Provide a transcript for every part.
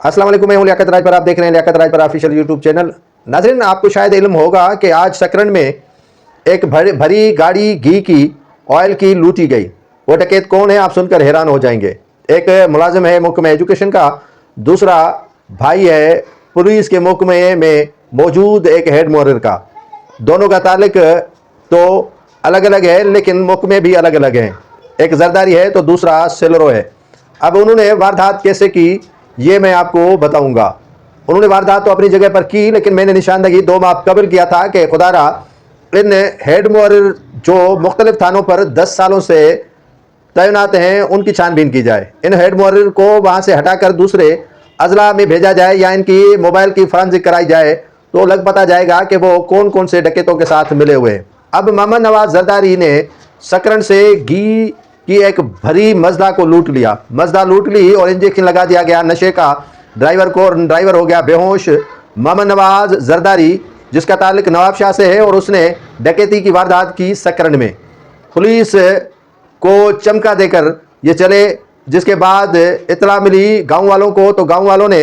अस्सलाम वालेकुम, मैं हूं लियाकत राज पर। आप देख रहे हैं लियाकत राज पर ऑफिशियल यूट्यूब चैनल। नाज़रीन, आपको शायद इल्म होगा कि आज सकरन में एक भरी गाड़ी घी की ऑयल की लूटी गई। वो डकैत कौन है, आप सुनकर हैरान हो जाएंगे। एक मुलाजिम है महकमा एजुकेशन का, दूसरा भाई है पुलिस के महकमे में मौजूद एक हेड मुहर्रिर का। दोनों का ताल्लुक तो अलग अलग है, लेकिन महकमे भी अलग अलग हैं। एक जरदारी है तो दूसरा सेलरो है। अब उन्होंने वारदात कैसे की, ये मैं आपको बताऊंगा। उन्होंने वारदात तो अपनी जगह पर की, लेकिन मैंने निशानदगी 2 माह कबल किया था कि खुदारा इन हेड मुहर्रिर जो मुख्तलिफ थानों पर 10 सालों से तैनात हैं, उनकी छानबीन की जाए। इन हेड मुहर्रिर को वहाँ से हटाकर दूसरे अजला में भेजा जाए या इनकी मोबाइल की फॉरेंसिक कराई जाए, तो लग पता जाएगा कि वो कौन कौन से डकैतों के साथ मिले हुए हैं। अब मोहम्मद नवाज जरदारी ने सकरन से घी की एक भरी मजदा को लूट लिया। मजदा लूट ली और इंजेक्शन लगा दिया गया नशे का ड्राइवर को, और ड्राइवर हो गया बेहोश। मोहम्मद नवाज जरदारी, जिसका ताल्लुक नवाब शाह से है, और उसने डकैती की वारदात की सकरन में। पुलिस को चमका देकर ये चले, जिसके बाद इतला मिली गांव वालों को, तो गांव वालों ने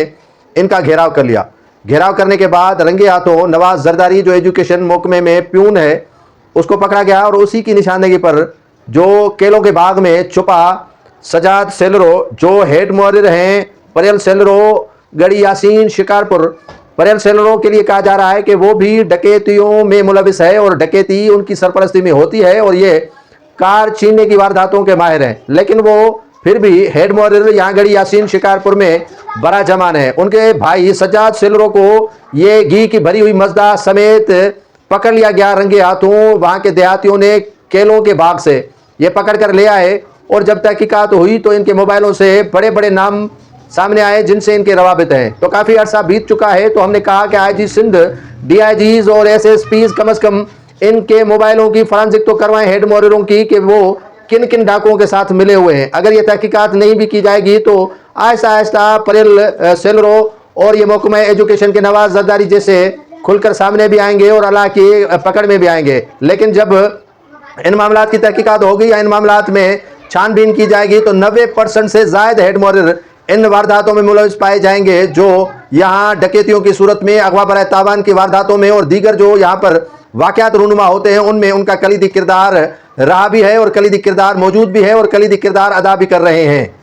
इनका घेराव कर लिया। घेराव करने के बाद रंगे हाथों नवाज जरदारी, जो एजुकेशन महकमे में प्यून है, उसको पकड़ा गया। और उसी की निशानदेही पर जो केलों के बाग में छुपा सजाद सेलरो, जो हेड मुहर्रिर हैं परेल सेलरो, गढ़ी यासीन शिकारपुर। परेल सेलरों के लिए कहा जा रहा है कि वो भी डकैतियों में मुलविस है और डकैती उनकी सरपरस्ती में होती है, और ये कार छीनने की वारदातों के माहिर हैं। लेकिन वो फिर भी हेड मुहर्रिर यहाँ गढ़ी यासीन शिकारपुर में बड़ा जमान है। उनके भाई सज्जाद सेलरों को ये घी की भरी हुई मजदा समेत पकड़ लिया गया रंगे हाथों। वहाँ के देहातियों ने केलों के बाग से ये पकड़ कर ले आए, और जब तहकीकात हुई तो इनके मोबाइलों से बड़े बड़े नाम सामने आए जिनसे इनके रवाबित हैं। तो काफ़ी अर्सा बीत चुका है, तो हमने कहा कि आईजी सिंध, डीआईजीज और एसएसपीज कम से कम इनके मोबाइलों की फॉरेंसिक तो करवाएं हेड मुहर्रिरों की, कि वो किन किन डाकुओं के साथ मिले हुए हैं। अगर ये तहकीकात नहीं भी की जाएगी तो आहिस्ता आहिस्ता परेल सेलरो और ये महकमा एजुकेशन के नवाज जरदारी जैसे खुलकर सामने भी आएंगे और अल्लाह की पकड़ में भी आएंगे। लेकिन जब इन मामलात की तहकीकात होगी या इन मामलात में छानबीन की जाएगी, तो 90% से ज़ायद हेड मुहर्रिर इन वारदातों में मुलविस पाए जाएंगे, जो यहाँ डकैतियों की सूरत में, अगवा बराए तावान की वारदातों में और दीगर जो यहाँ पर वाक़यात रूनुमा होते हैं, उनमें उनका कलीदी किरदार रहा भी है और कलीदी किरदार मौजूद भी है और कलीदी किरदार अदा भी कर रहे हैं।